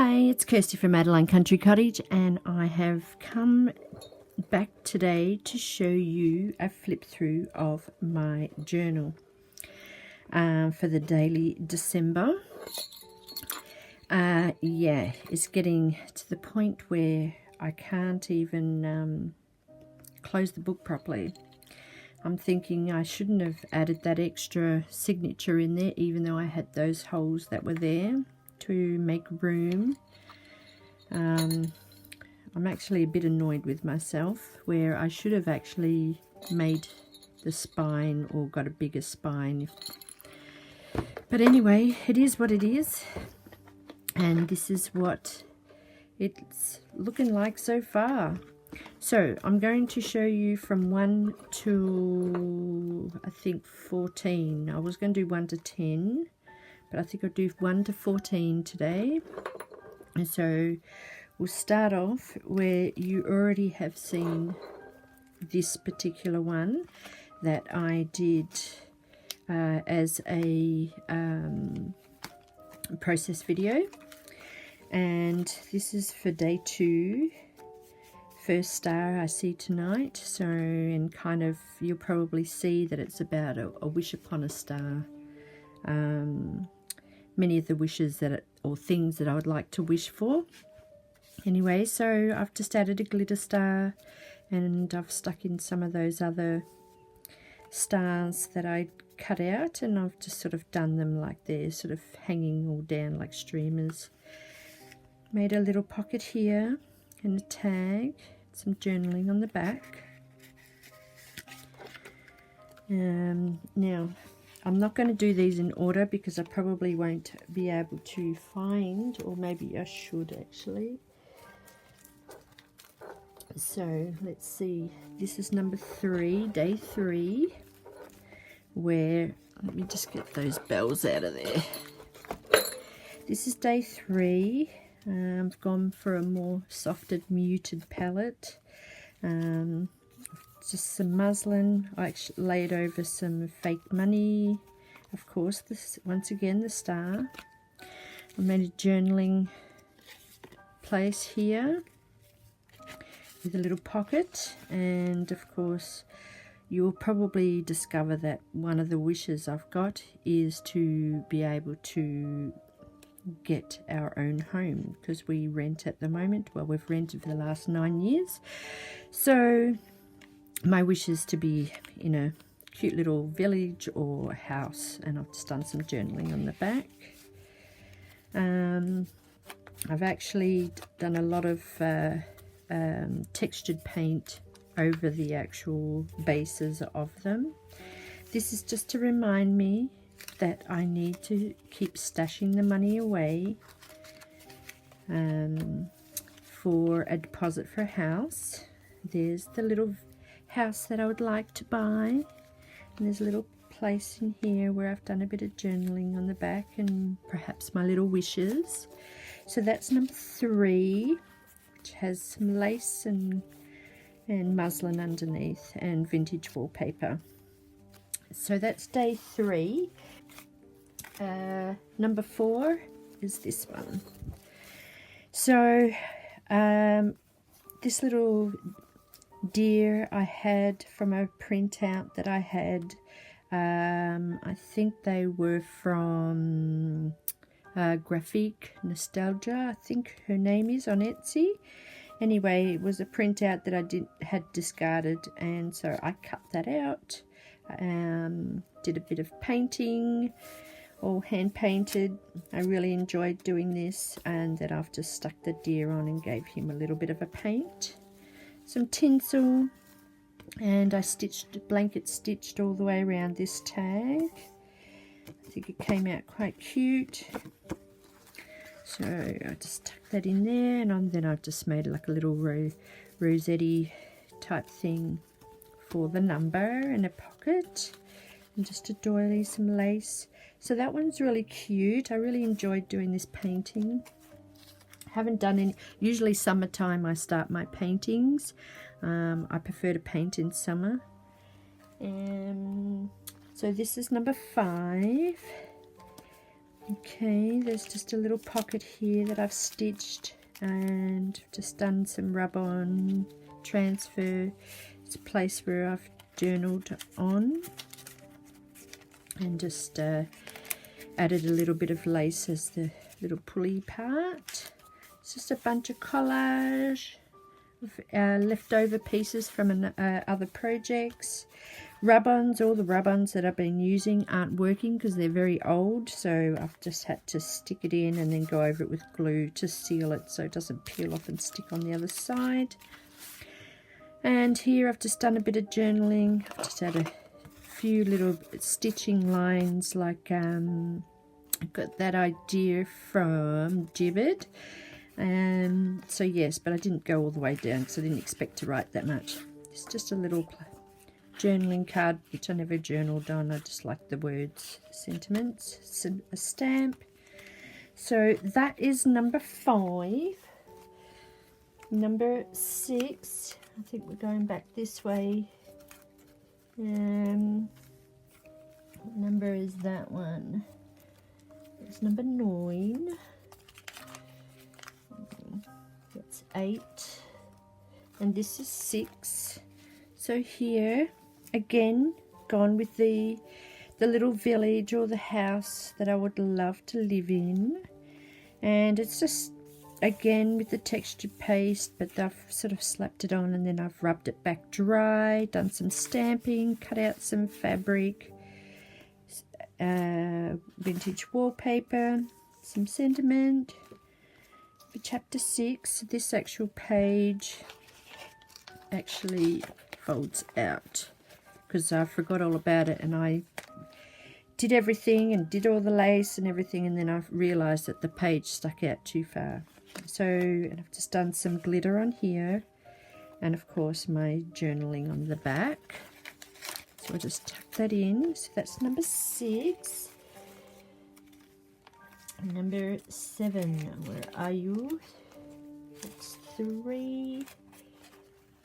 Hi, it's Kirstie from Adeline Country Cottage, and I have come back today to show you a flip through of my journal for the daily December. Yeah, it's getting to the point where I can't even close the book properly. I'm thinking I shouldn't have added that extra signature in there, even though I had those holes that were there to make room. I'm actually a bit annoyed with myself, where I should have actually made the spine or got a bigger spine. But anyway, it is what it is, and this is what it's looking like so far. So I'm going to show you from 1 to I think 14. I was going to do 1 to 10, but I think I'll do 1 to 14 today. And so we'll start off where you already have seen this particular one that I did as a process video, and this is for day 2. First star I see tonight, so, and kind of you'll probably see that it's about a wish upon a star. Many of the wishes that or things that I would like to wish for. Anyway, so I've just added a glitter star, and I've stuck in some of those other stars that I cut out, and I've just sort of done them like they're sort of hanging all down like streamers. Made a little pocket here and a tag, some journaling on the back. Now I'm not going to do these in order because I probably won't be able to find, or maybe I should actually. So let's see, this is number 3, day 3, where, let me just get those bells out of there. This is day 3. I've gone for a more softed, muted palette. Just some muslin. I actually laid over some fake money. Of course, this once again the star. I made a journaling place here with a little pocket, and of course you'll probably discover that one of the wishes I've got is to be able to get our own home, because we rent at the moment. Well, we've rented for the last 9 years, so my wish is to be in a cute little village or house, and I've just done some journaling on the back. I've actually done a lot of textured paint over the actual bases of them. This is just to remind me that I need to keep stashing the money away for a deposit for a house. There's the little house that I would like to buy, and there's a little place in here where I've done a bit of journaling on the back and perhaps my little wishes. So that's number 3, which has some lace and muslin underneath and vintage wallpaper. So that's day 3. Number 4 is this one. So this little deer I had from a printout that I had. I think they were from Graphic Nostalgia, I think her name is, on Etsy. Anyway, it was a printout that I had discarded, and so I cut that out. Did a bit of painting, all hand painted. I really enjoyed doing this, and then I've just stuck the deer on and gave him a little bit of a paint. Some tinsel, and I blanket stitched all the way around this tag. I think it came out quite cute. So I just tucked that in there, and then I've just made like a little rosette type thing for the number, and a pocket, and just a doily, some lace. So that one's really cute. I really enjoyed doing this painting. Haven't done any. Usually summertime I start my paintings. I prefer to paint in summer. So this is number 5. Okay, there's just a little pocket here that I've stitched and just done some rub-on transfer. It's a place where I've journaled on, and just added a little bit of lace as the little pulley part. It's just a bunch of collage of leftover pieces from other projects. Rub-ons, all the rub-ons that I've been using aren't working because they're very old, so I've just had to stick it in and then go over it with glue to seal it so it doesn't peel off and stick on the other side. And here I've just done a bit of journaling. I've just had a few little stitching lines, like I got that idea from Gibbet. So yes, but I didn't go all the way down because I didn't expect to write that much. It's just a little journaling card which I never journaled on. I just like the words, sentiments, a stamp. So that is number 5. Number 6, I think we're going back this way. What number is that one? It's number 9. That's 8, and this is 6. So here again, gone with the little village or the house that I would love to live in, and it's just again with the textured paste, but I've sort of slapped it on and then I've rubbed it back dry, done some stamping, cut out some fabric, vintage wallpaper, some sentiment. For chapter 6, this actual page actually folds out because I forgot all about it, and I did everything and did all the lace and everything, and then I realized that the page stuck out too far. So, and I've just done some glitter on here, and of course my journaling on the back. So I'll just tuck that in. So that's number 6. Number 7, where are you? That's 3.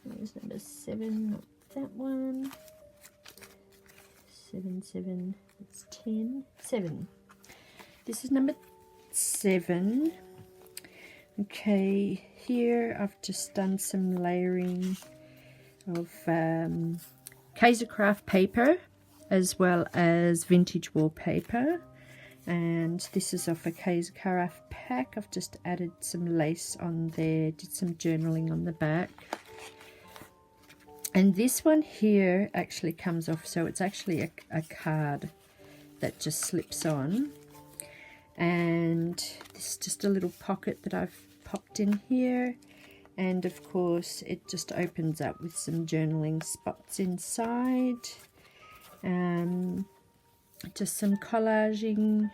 There's number 7, not that one. 7, it's 10. 7. This is number 7. Okay, here I've just done some layering of Kaisercraft paper as well as vintage wallpaper, and this is off a Kaisercraft pack. I've just added some lace on there, did some journaling on the back, and this one here actually comes off, so it's actually a card that just slips on. And this is just a little pocket that I've popped in here, and of course it just opens up with some journaling spots inside, just some collaging,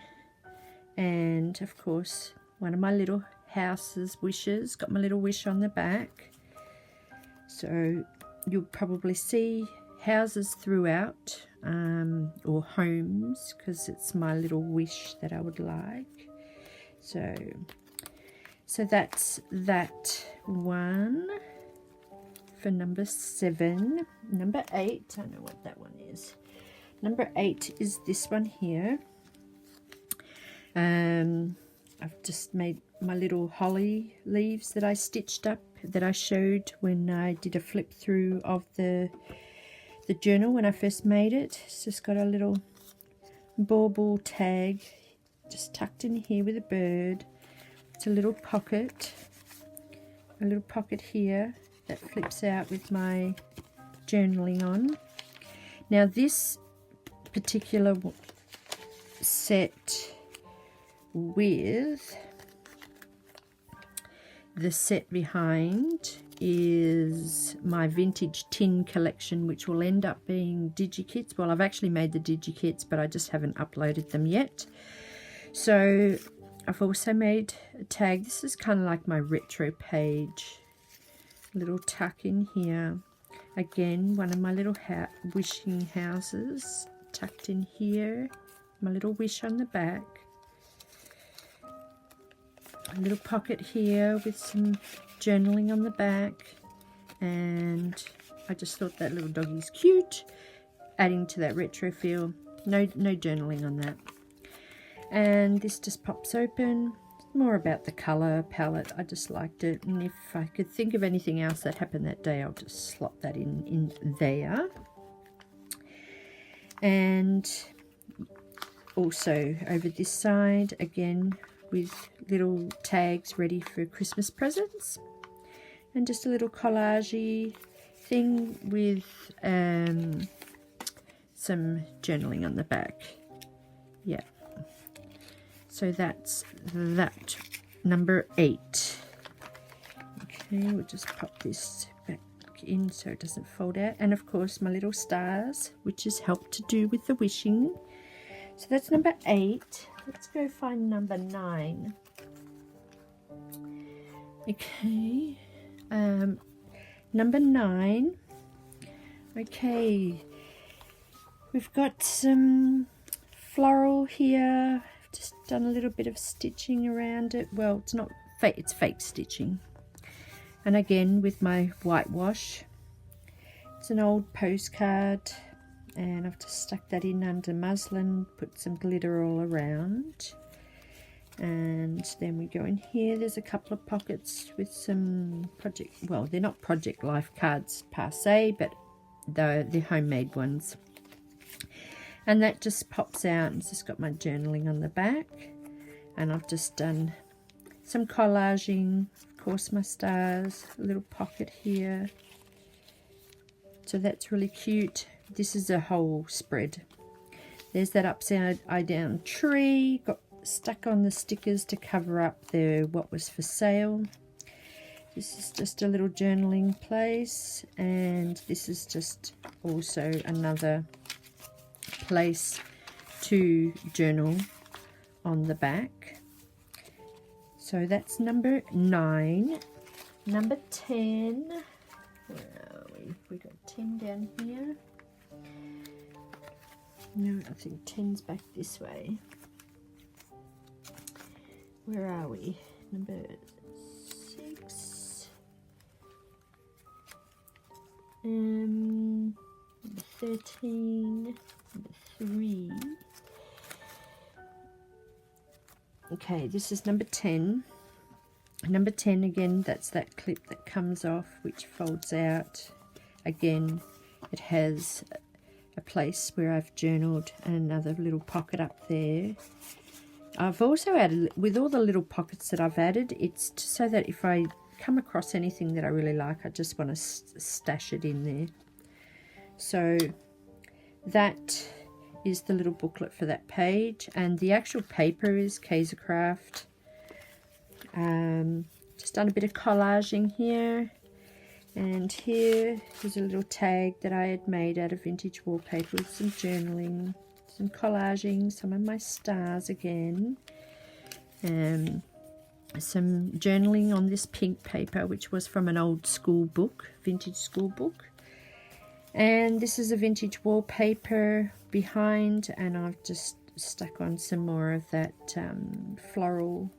and of course one of my little house's wishes, got my little wish on the back. So you'll probably see houses throughout, or homes, because it's my little wish that I would like. So that's that one for number 7. Number 8, I don't know what that one is. Number 8 is this one here. I've just made my little holly leaves that I stitched up, that I showed when I did a flip through of the journal when I first made it. It's just got a little bauble tag just tucked in here with a bird. It's a little pocket here that flips out with my journaling on. Now this particular set with the set behind is my vintage tin collection, which will end up being digikits. Well, I've actually made the digikits, but I just haven't uploaded them yet. So I've also made a tag. This is kind of like my retro page. A little tuck in here. Again, one of my little wishing houses tucked in here. My little wish on the back. A little pocket here with some journaling on the back, and I just thought that little doggy's cute, adding to that retro feel. No journaling on that. And this just pops open. More about the colour palette, I just liked it, and if I could think of anything else that happened that day, I'll just slot that in there. And also over this side, again with little tags ready for Christmas presents, and just a little collage-y thing with some journaling on the back. Yeah. So that's that, number 8. Okay, we'll just pop this back in so it doesn't fold out. And of course my little stars, which is helped to do with the wishing. So that's number 8. Let's go find number 9. Okay, number 9. Okay, we've got some floral here. Just done a little bit of stitching around it. Well, it's not fake, it's fake stitching. And again with my whitewash. It's an old postcard, and I've just stuck that in under muslin, put some glitter all around. And then we go in here. There's a couple of pockets with some project, well, they're not Project Life cards per se, but they're homemade ones. And that just pops out, and it's just got my journaling on the back. And I've just done some collaging, of course my stars, a little pocket here. So that's really cute. This is a whole spread. There's that upside down tree, got stuck on the stickers to cover up the what was for sale. This is just a little journaling place, and this is just also another place to journal on the back. So that's number 9. Number 10. Where are we? We got 10 down here. No, I think 10's back this way. Where are we? Number 6. Number 13. Number 3. Okay, this is number 10. Number 10 again, that's that clip that comes off, which folds out. Again, it has a place where I've journaled and another little pocket up there. I've also added, with all the little pockets that I've added, it's so that if I come across anything that I really like, I just want to stash it in there. So that is the little booklet for that page, and the actual paper is Kaisercraft. Just done a bit of collaging here, and here is a little tag that I had made out of vintage wallpaper with some journaling, some collaging, some of my stars again, some journaling on this pink paper, which was from an old school book, vintage school book. And this is a vintage wallpaper behind, and I've just stuck on some more of that floral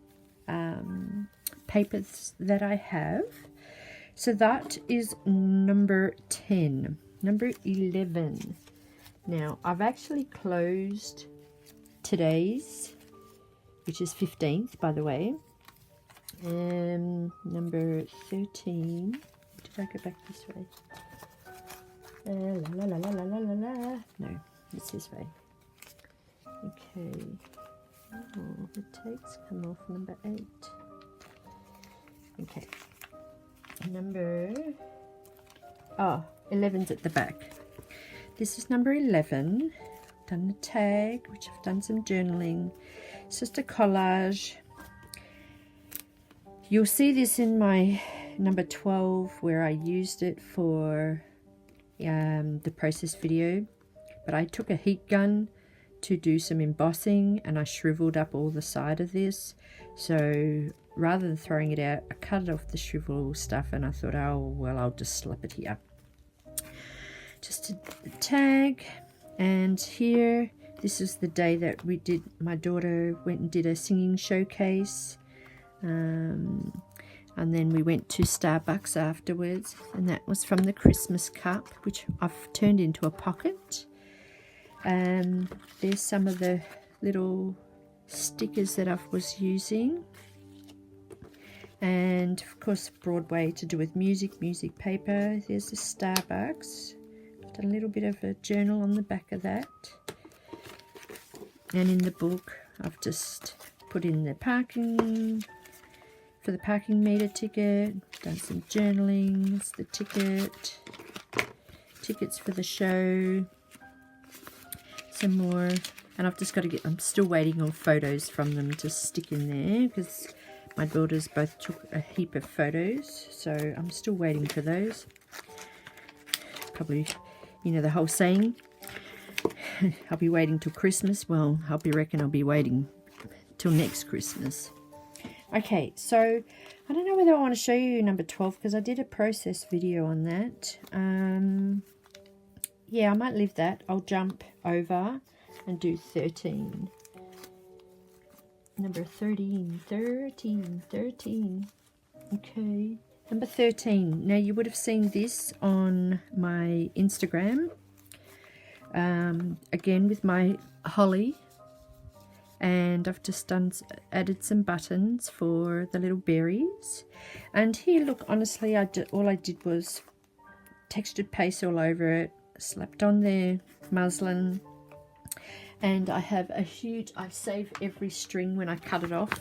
papers that I have. So that is number 10. Number 11. Now, I've actually closed today's, which is 15th, by the way. Number 13. Did I go back this way? No, it's this way. Okay. Oh, the tags come off number 8. Okay. Number 11's at the back. This is number 11. I've done the tag, which I've done some journaling. It's just a collage. You'll see this in my number 12, where I used it for the process video, but I took a heat gun to do some embossing, and I shriveled up all the side of this. So rather than throwing it out, I cut off the shrivel stuff, and I thought, oh well, I'll just slap it here. Just a tag. And here, this is the day that we did, my daughter went and did a singing showcase, and then we went to Starbucks afterwards, and that was from the Christmas cup, which I've turned into a pocket. There's some of the little stickers that I was using. And of course Broadway to do with music paper. There's the Starbucks. I've done a little bit of a journal on the back of that. And in the book I've just put in the parking, for the parking meter ticket, done some journaling, it's the tickets for the show, some more, and I've just got to get, I'm still waiting on photos from them to stick in there because my daughters both took a heap of photos, so I'm still waiting for those. Probably, you know the whole saying, I'll be waiting till Christmas. Well, I'll be waiting till next Christmas. Okay, so I don't know whether I want to show you number 12 because I did a process video on that. Yeah, I might leave that. I'll jump over and do 13. Number 13. Okay, number 13. Now you would have seen this on my Instagram. Again with my holly. And I've just added some buttons for the little berries. And here, look, honestly, all I did was textured paste all over it, slapped on the muslin, and I have a huge, I save every string when I cut it off,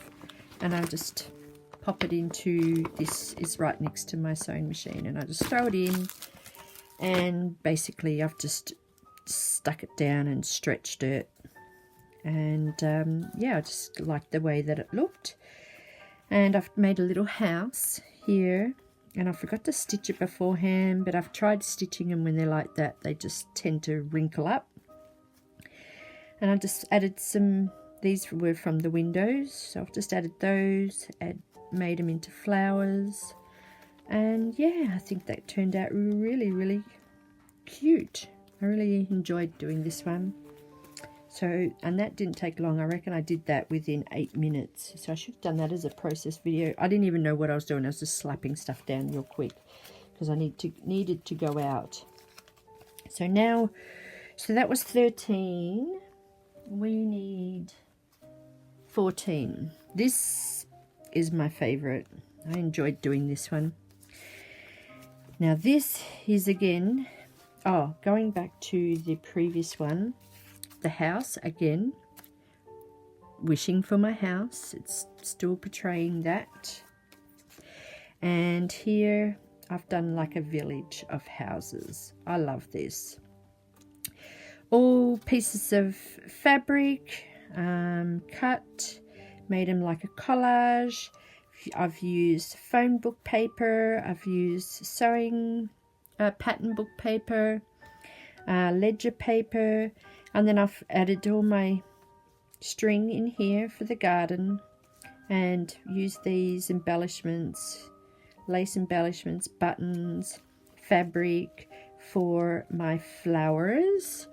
and I just pop it into, this is right next to my sewing machine, and I just throw it in, and basically I've just stuck it down and stretched it. And yeah, I just liked the way that it looked. And I've made a little house here, and I forgot to stitch it beforehand, but I've tried stitching them when they're like that. They just tend to wrinkle up. And I just added some, these were from the windows, so I've just added those, made them into flowers. And yeah, I think that turned out really, really cute. I really enjoyed doing this one. So, and that didn't take long. I reckon I did that within 8 minutes. So I should have done that as a process video. I didn't even know what I was doing. I was just slapping stuff down real quick because I needed to go out. So now, so that was 13. We need 14. This is my favorite. I enjoyed doing this one. Now this is again, going back to the previous one. The house again, wishing for my house, it's still portraying that. And here I've done like a village of houses. I love this. All pieces of fabric, cut, made them like a collage. I've used phone book paper, I've used sewing pattern book paper, ledger paper. And then I've added all my string in here for the garden and used these embellishments, lace embellishments, buttons, fabric for my flowers,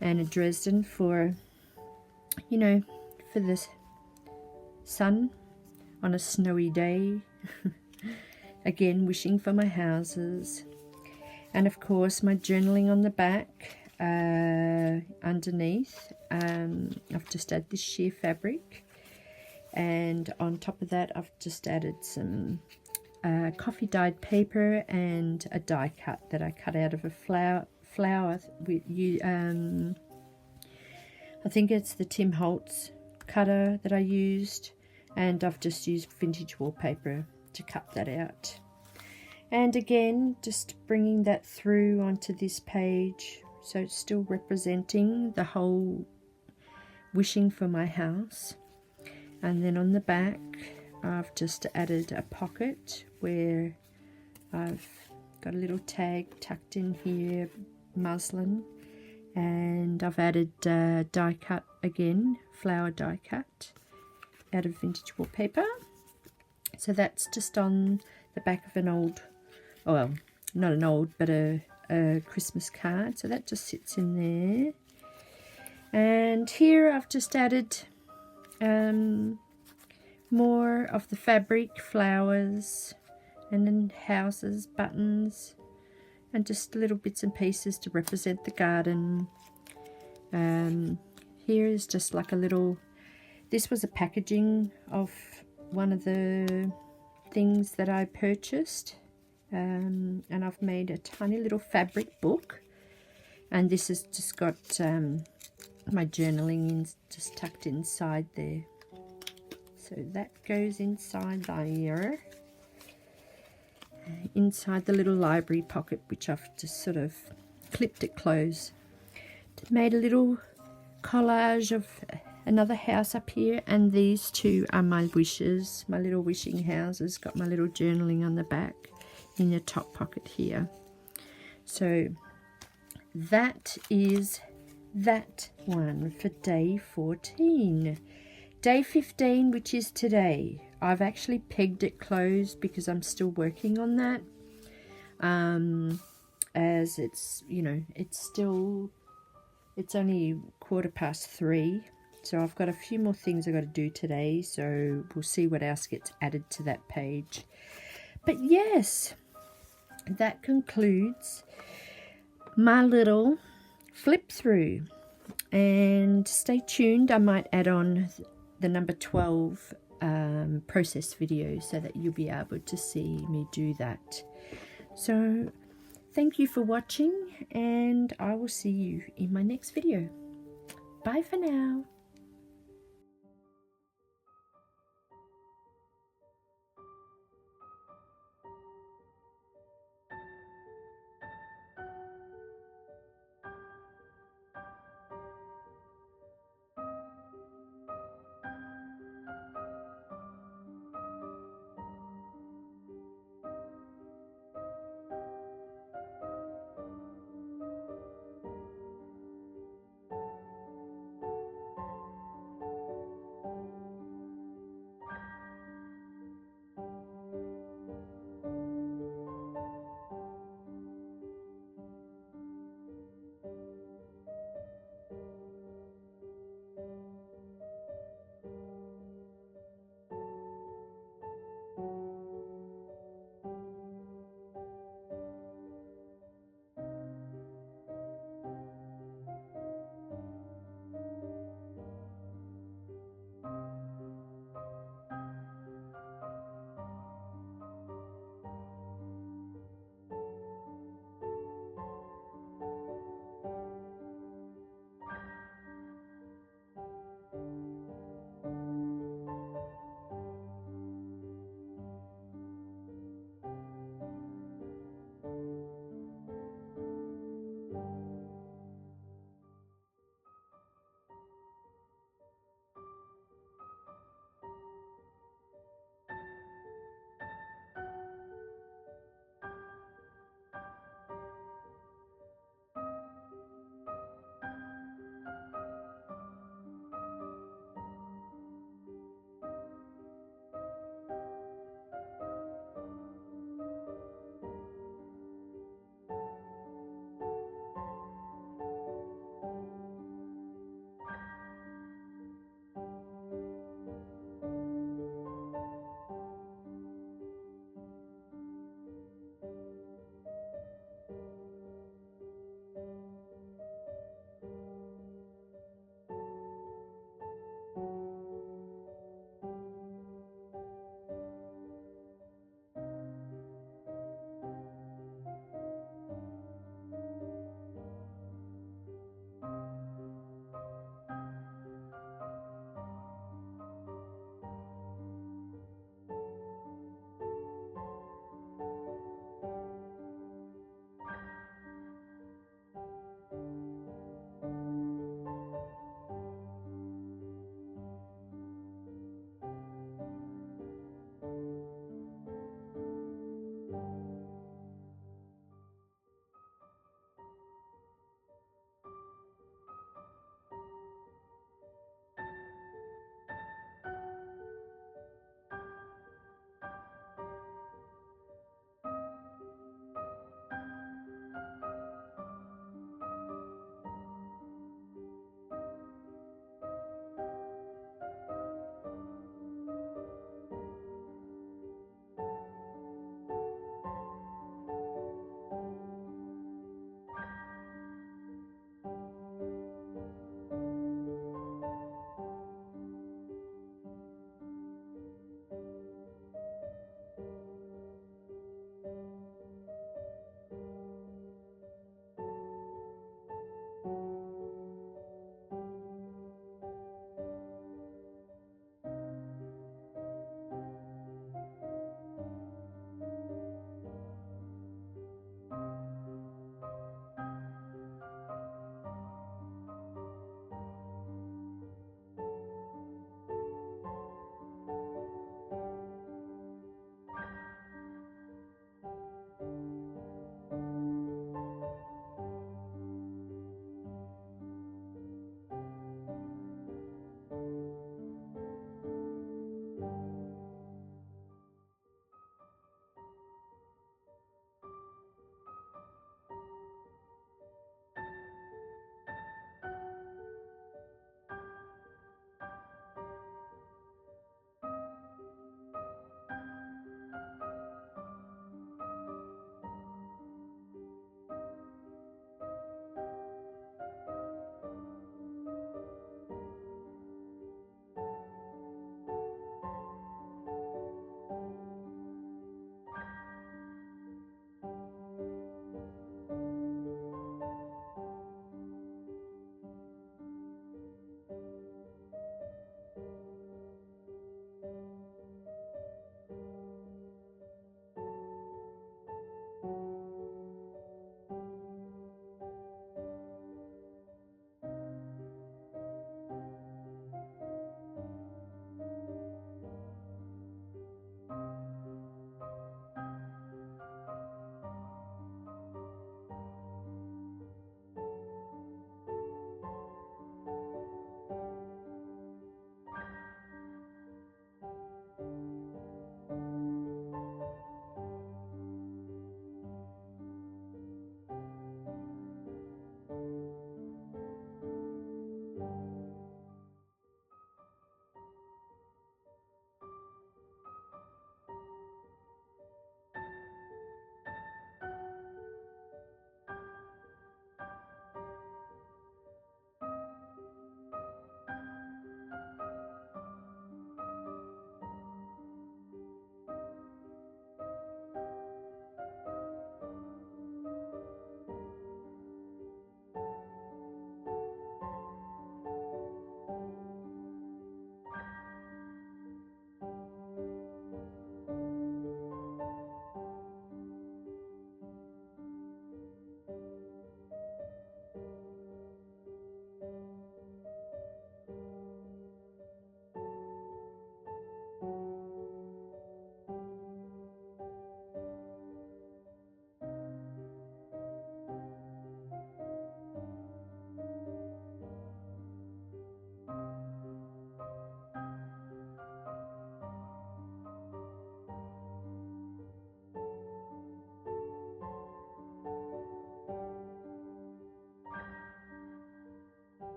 and a Dresden for, you know, for the sun on a snowy day. Again, wishing for my houses. And of course my journaling on the back. Underneath I've just added this sheer fabric, and on top of that I've just added some coffee dyed paper and a die cut that I cut out of a flower with you. I think it's the Tim Holtz cutter that I used, and I've just used vintage wallpaper to cut that out. And again, just bringing that through onto this page. So it's still representing the whole wishing for my house. And then on the back, I've just added a pocket where I've got a little tag tucked in here, muslin. And I've added die cut again, flower die cut out of vintage wallpaper. So that's just on the back of an old, well, not an old, but a Christmas card, so that just sits in there. And here I've just added more of the fabric, flowers, and then houses, buttons, and just little bits and pieces to represent the garden. Here is just like a little This was a packaging of one of the things that I purchased, and I've made a tiny little fabric book, and this has just got my journaling just tucked inside there. So that goes inside there, inside the little library pocket, which I've just sort of clipped it closed. Made a little collage of another house up here, and these two are my wishes, my little wishing houses. Got my little journaling on the back in the top pocket here. So that is that one for day 14. Day 15, which is today, I've actually pegged it closed because I'm still working on that, as it's, you know, it's only 3:15, so I've got a few more things I've got to do today, so we'll see what else gets added to that page. But yes, that concludes my little flip through, and stay tuned. I might add on the number 12 process video so that you'll be able to see me do that. So thank you for watching, and I will see you in my next video. Bye for now.